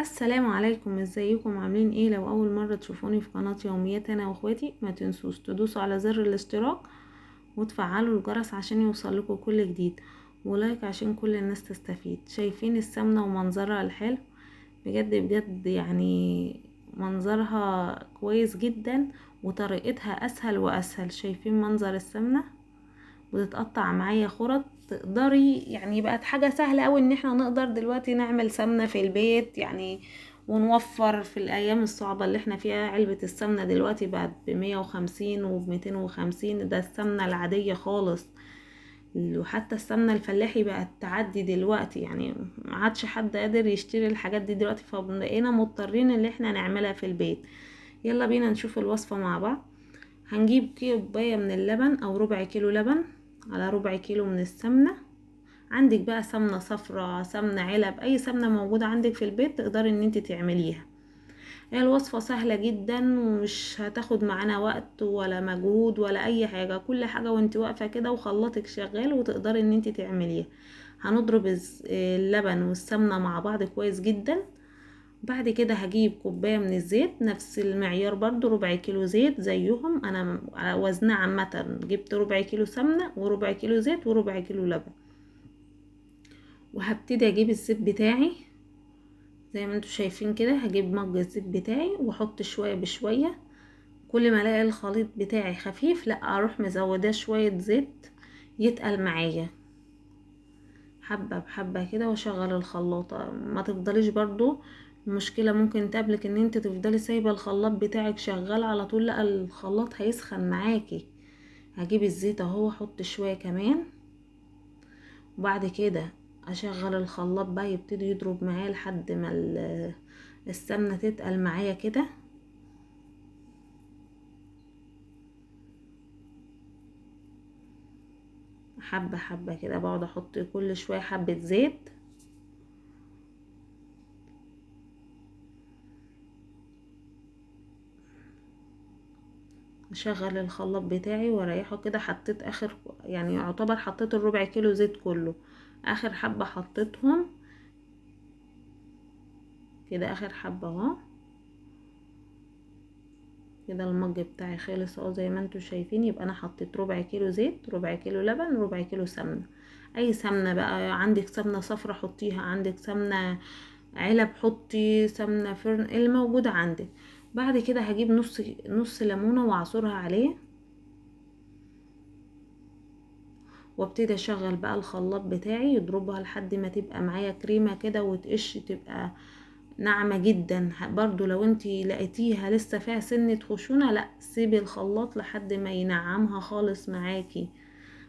السلام عليكم، ازيكم؟ عاملين ايه؟ لو اول مرة تشوفوني في قناة يوميات انا واخواتي ما تنسوش تدوسوا على زر الاشتراك وتفعلوا الجرس عشان يوصلكوا كل جديد، ولايك عشان كل الناس تستفيد. شايفين السمنة ومنظرها الحلو؟ بجد بجد يعني منظرها كويس جدا وطريقتها اسهل واسهل. شايفين منظر السمنة وتتقطع معايا خرط؟ تقدري يعني بقت حاجة سهلة اوي ان احنا نقدر دلوقتي نعمل سمنة في البيت يعني، ونوفر في الايام الصعبة اللي احنا فيها. علبة السمنة دلوقتي بقت ب150 وب250، ده السمنة العادية خالص. وحتى السمنة الفلاحي بقت تعدي دلوقتي، يعني ما عادش حد قادر يشتري الحاجات دي دلوقتي، فبقينا مضطرين ان احنا نعملها في البيت. يلا بينا نشوف الوصفة مع بعض. هنجيب كوباية من اللبن او ربع كيلو لبن على ربع كيلو من السمنة. عندك بقى سمنة صفرة، سمنة علب، اي سمنة موجودة عندك في البيت تقدري ان انت تعمليها. هي الوصفة سهلة جدا ومش هتاخد معانا وقت ولا مجهود ولا اي حاجة، كل حاجة وانت واقفة كده وخلاطك شغال وتقدري ان انت تعمليها. هنضرب اللبن والسمنة مع بعض كويس جدا. بعد كده هجيب كوباية من الزيت، نفس المعيار برضو، ربع كيلو زيت زيهم. انا على وزنها عامة جبت ربع كيلو سمنة وربع كيلو زيت وربع كيلو لبن. وهبتدي اجيب الزيت بتاعي زي ما انتوا شايفين كده. هجيب مج الزيت بتاعي واحط شوية بشوية، كل ما الاقي الخليط بتاعي خفيف لا اروح مزوداه شوية زيت يتقل معايا حبة بحبة كده، واشغل الخلاطة. ما تفضليش برضو، المشكلة ممكن تقابلك ان انت تفضلي سايبة الخلاط بتاعك شغال على طول، لا الخلاط هيسخن معاكي. هجيب الزيت اهو واحط شوية كمان، وبعد كده اشغل الخلاط بقى يبتدي يضرب معايا لحد ما السمنة تتقل معايا كده. حبة حبة كده بقعد احط كل شوية حبة زيت. اشغل الخلاط بتاعي واريحه كده. حطيت اخر، يعني يعتبر حطيت الربع كيلو زيت كله، اخر حبة حطيتهم كده، اخر حبة اهو كده. المج بتاعي خلص اهو زي ما انتوا شايفين. يبقى انا حطيت ربع كيلو زيت، ربع كيلو لبن، ربع كيلو سمنة. اي سمنة بقى عندك، سمنة صفرة حطيها، عندك سمنة علب حطي، سمنة فرن اللي موجودة عندك. بعد كده هجيب نص ليمونة واعصرها عليه، وابتدي اشغل بقى الخلاط بتاعي يضربها لحد ما تبقى معايا كريمة كده وتقش، تبقى ناعمة جدا. برضو لو انتي لقيتيها لسه فيها سنة خشونة، لا سيبي الخلاط لحد ما ينعمها خالص معاكي.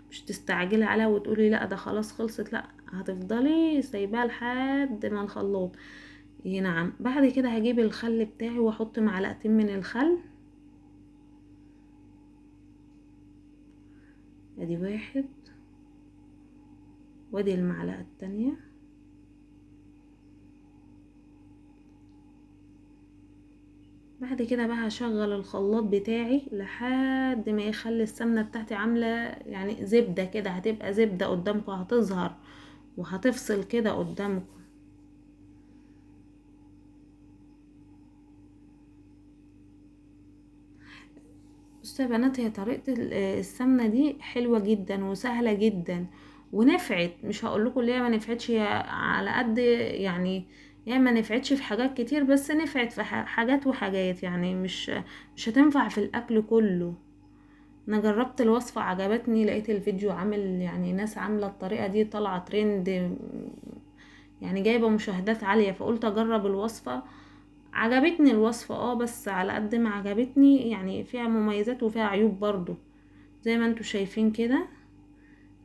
مش تستعجلي عليها وتقولي لا ده خلاص خلصت، لا هتفضلي سايباها لحد ما الخلاط ينعم. بعد كده هجيب الخل بتاعي واحط معلقتين من الخل، ادي واحد وادي المعلقة التانية. بعد كده بقى هشغل الخلاط بتاعي لحد ما يخلي السمنة بتاعتي عاملة يعني زبدة كده، هتبقى زبدة قدامكم هتظهر وهتفصل كده قدامكم. بصوا يا بنات، هي طريقة السمنة دي حلوة جدا وسهلة جدا ونفعت. مش هقول لكم ليه ما نفعتش، هي على قد يعني، هي ما نفعتش في حاجات كتير، بس نفعت في حاجات وحاجات، يعني مش هتنفع في الاكل كله. انا جربت الوصفة عجبتني، لقيت الفيديو عامل يعني ناس عاملة الطريقة دي طالعة ترند، يعني جايبة مشاهدات عالية، فقلت اجرب الوصفة. عجبتني الوصفة بس على قد ما عجبتني يعني فيها مميزات وفيها عيوب برضو زي ما انتوا شايفين كده.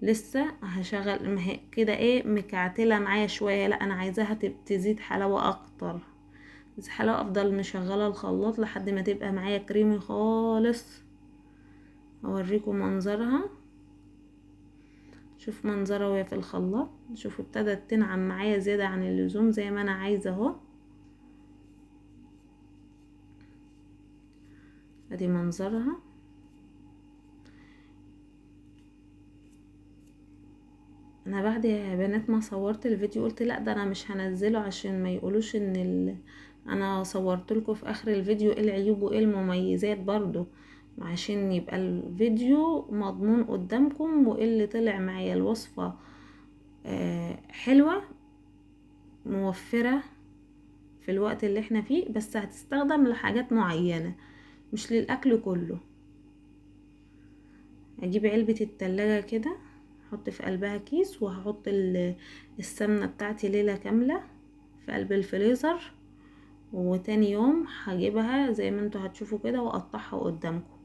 لسه هشغل، ما هي كده مكعتلة معايا شوية، لا انا عايزاها تزيد حلاوة اكتر، بس حلاوة افضل مشغلة الخلاط لحد ما تبقى معايا كريمي خالص. اوريكم منظرها، شوف منظرها وهي في الخلاط. شوفوا ابتدت تنعم معايا زيادة عن اللزوم زي ما انا عايزة اهو. ادي منظرها. انا بعد يا بنات ما صورت الفيديو قلت لا ده انا مش هنزله عشان ما يقولوش ان انا صورت لكم في اخر الفيديو ايه العيوب وايه المميزات برضو، عشان يبقى الفيديو مضمون قدامكم وايه اللي طلع معايا. الوصفة حلوة موفرة في الوقت اللي احنا فيه، بس هتستخدم لحاجات معينة مش للاكل كله. اجيب علبة التلاجة كده، احط في قلبها كيس، وهحط السمنة بتاعتي ليلة كاملة في قلب الفريزر، وتاني يوم هجيبها زي ما انتوا هتشوفوا كده واقطعها قدامكم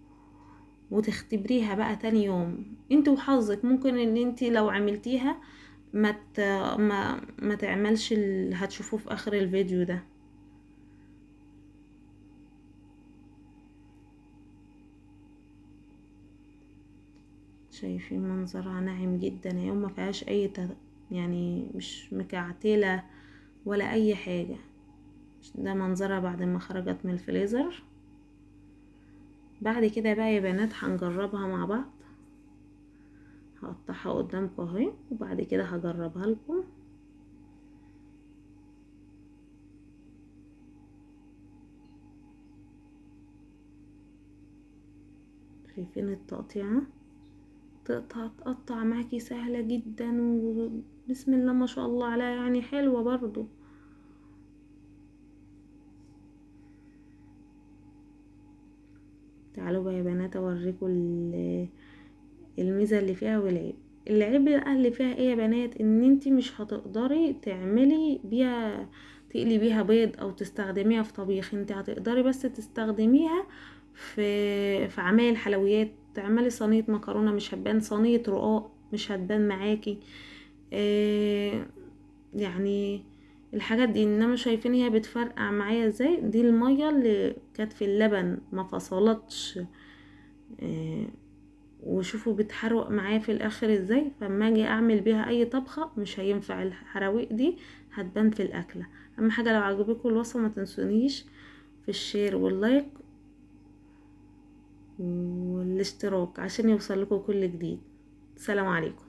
وتختبريها بقى تاني يوم. انت وحظك، ممكن ان انت لو عملتيها ما ت... ما تعملش اللي هتشوفوه في اخر الفيديو ده. شايفين منظرها ناعم جدا اهي، وما فيهاش اي يعني مش مكعتلة ولا اي حاجة. ده منظرها بعد ما خرجت من الفريزر. بعد كده بقى يا بنات هنجربها مع بعض. هقطعها قدامكم اهي، وبعد كده هجربها لكم. شايفين التقطيعة؟ تقطع معاكي سهلة جدا، وبسم الله ما شاء الله عليها، يعني حلوة برضو. تعالوا بقى يا بنات اوريكم الميزة اللي فيها والعيب. العيب بقى اللي فيها ايه يا بنات؟ ان انتي مش هتقدري تعملي بيها، تقلي بيها بيض او تستخدميها في طبيخ. انتي هتقدري بس تستخدميها في عمايل حلويات. تعملي صينية مكرونة مش هتبان، صينية رقاق مش هتبان معاكي. آه يعني الحاجات دي. انما شايفين هي بتفرقع معايا ازاي؟ دي المية اللي كانت في اللبن ما فصلتش، وشوفوا بتحرق معايا في الاخر ازاي. فما اجي اعمل بيها اي طبخة مش هينفع، الحراويق دي هتبان في الاكلة. اهم حاجة لو عجبكم الوصفة ما تنسونيش في الشير واللايك والاشتراك عشان يوصل لكم كل جديد. السلام عليكم.